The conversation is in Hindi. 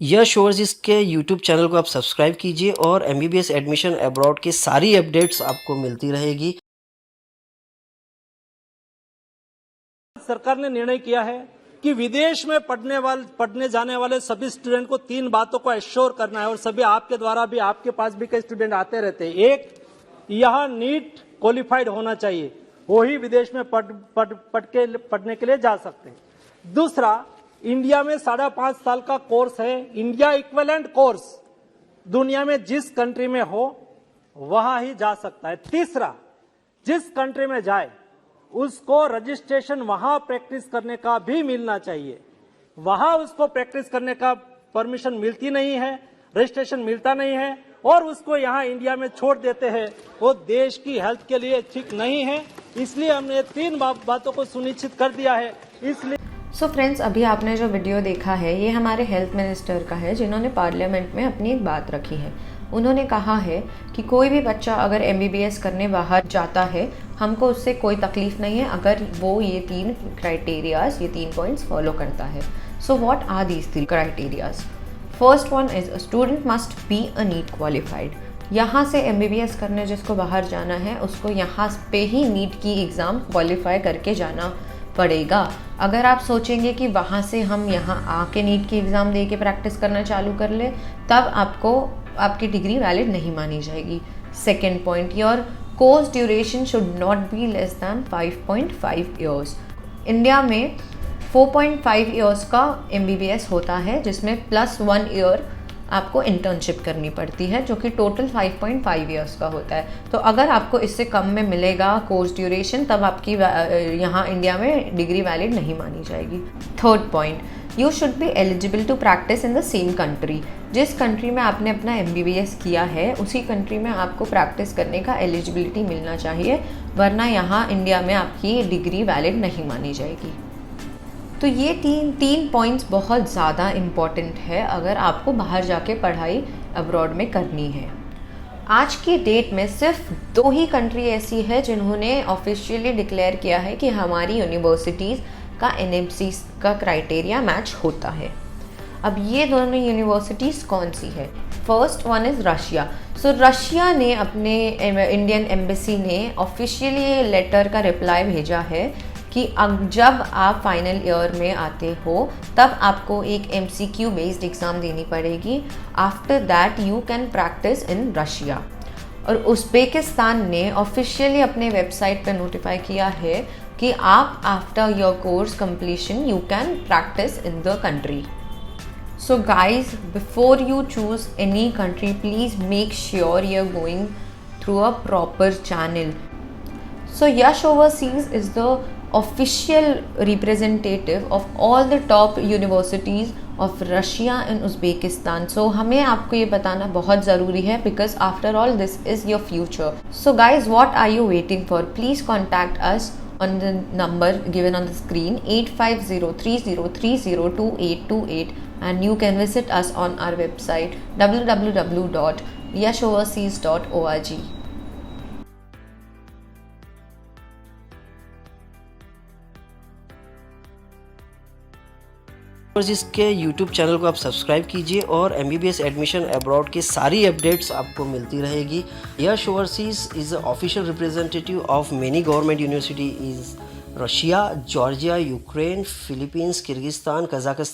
यश ओवरसीज़ के यूट्यूब चैनल को आप सब्सक्राइब कीजिए और एमबीबीएस एडमिशन अब्रॉड की सारी अपडेट्स आपको मिलती रहेगी। सरकार ने निर्णय किया है कि विदेश में पढ़ने जाने वाले सभी स्टूडेंट को 3 बातों को एश्योर करना है और सभी आपके द्वारा भी आपके पास भी कई स्टूडेंट आते रहते हैं। एक, यहाँ नीट क्वालिफाइड होना चाहिए, वो ही विदेश में पढ़ने के लिए जा सकते हैं। दूसरा, इंडिया में 5.5 साल का कोर्स है, इंडिया इक्विवेलेंट कोर्स, दुनिया में जिस कंट्री में हो वहां ही जा सकता है। तीसरा, जिस कंट्री में जाए उसको रजिस्ट्रेशन वहां प्रैक्टिस करने का भी मिलना चाहिए। वहां उसको प्रैक्टिस करने का परमिशन मिलती नहीं है, रजिस्ट्रेशन मिलता नहीं है और उसको यहां इंडिया में छोड़ देते हैं, वो देश की हेल्थ के लिए ठीक नहीं है। इसलिए हमने 3 बातों को सुनिश्चित कर दिया है। इसलिए सो फ्रेंड्स, अभी आपने जो वीडियो देखा है ये हमारे हेल्थ मिनिस्टर का है, जिन्होंने पार्लियामेंट में अपनी एक बात रखी है। उन्होंने कहा है कि कोई भी बच्चा अगर एमबीबीएस करने बाहर जाता है, हमको उससे कोई तकलीफ नहीं है अगर वो ये 3 क्राइटेरियाज, ये 3 पॉइंट्स फॉलो करता है। So what are these 3 criterias? First one is a student must be a NEET qualified. यहाँ से एमबीबीएस करने जिसको बाहर जाना है उसको यहाँ पे ही नीट की एग्ज़ाम क्वालिफाई करके जाना पड़ेगा। अगर आप सोचेंगे कि वहाँ से हम यहाँ आके नीट की एग्ज़ाम दे के प्रैक्टिस करना चालू कर ले, तब आपको आपकी डिग्री वैलिड नहीं मानी जाएगी। Second point, your course duration should not be less than 5.5 years. India में 4.5 ईयर्स का एमबीबीएस होता है, जिसमें +1 ईयर आपको इंटर्नशिप करनी पड़ती है, जो कि टोटल 5.5 ईयर्स का होता है। तो अगर आपको इससे कम में मिलेगा कोर्स ड्यूरेशन, तब आपकी यहाँ इंडिया में डिग्री वैलिड नहीं मानी जाएगी। Third point, you should be eligible to practice in the same country. जिस कंट्री में आपने अपना एमबीबीएस किया है उसी कंट्री में आपको प्रैक्टिस करने का एलिजिबिलिटी मिलना चाहिए, वरना यहाँ इंडिया में आपकी डिग्री वैलिड नहीं मानी जाएगी। तो ये तीन पॉइंट्स बहुत ज़्यादा इम्पॉर्टेंट है अगर आपको बाहर जाके पढ़ाई अब्रॉड में करनी है। आज की डेट में सिर्फ 2 ही कंट्री ऐसी है जिन्होंने ऑफिशियली डिक्लेयर किया है कि हमारी यूनिवर्सिटीज़ का एनएमसी का क्राइटेरिया मैच होता है। अब ये दोनों यूनिवर्सिटीज़ कौन सी है? First one is Russia. So Russia ने अपने इंडियन एम्बेसी ने ऑफिशियली लेटर का रिप्लाई भेजा है कि जब आप फाइनल ईयर में आते हो तब आपको एक MCQ बेस्ड एग्ज़ाम देनी पड़ेगी। After that you can practice in Russia. और उज़्बेकिस्तान ने ऑफिशियली अपने वेबसाइट पर नोटिफाई किया है कि आप after your course completion you can practice in the country. So guys, before you choose any country, please make sure you're going through a proper channel. So Yash Overseas is the official representative of all the top universities of Russia and Uzbekistan. So हमें आपको ये बताना बहुत ज़रूरी है, because after all this is your future. So guys, what are you waiting for? Please contact us on the number given on the screen 850303022828, and you can visit us on our website www.yashoverseas.org. Overseas के यूट्यूब चैनल को आप सब्सक्राइब कीजिए और एमबीबीएस एडमिशन अब्रॉड की सारी अपडेट्स आपको मिलती रहेगी। Yash overseas is the official representative of many government university is Russia, Georgia, Ukraine, Philippines, Kyrgyzstan, Kazakhstan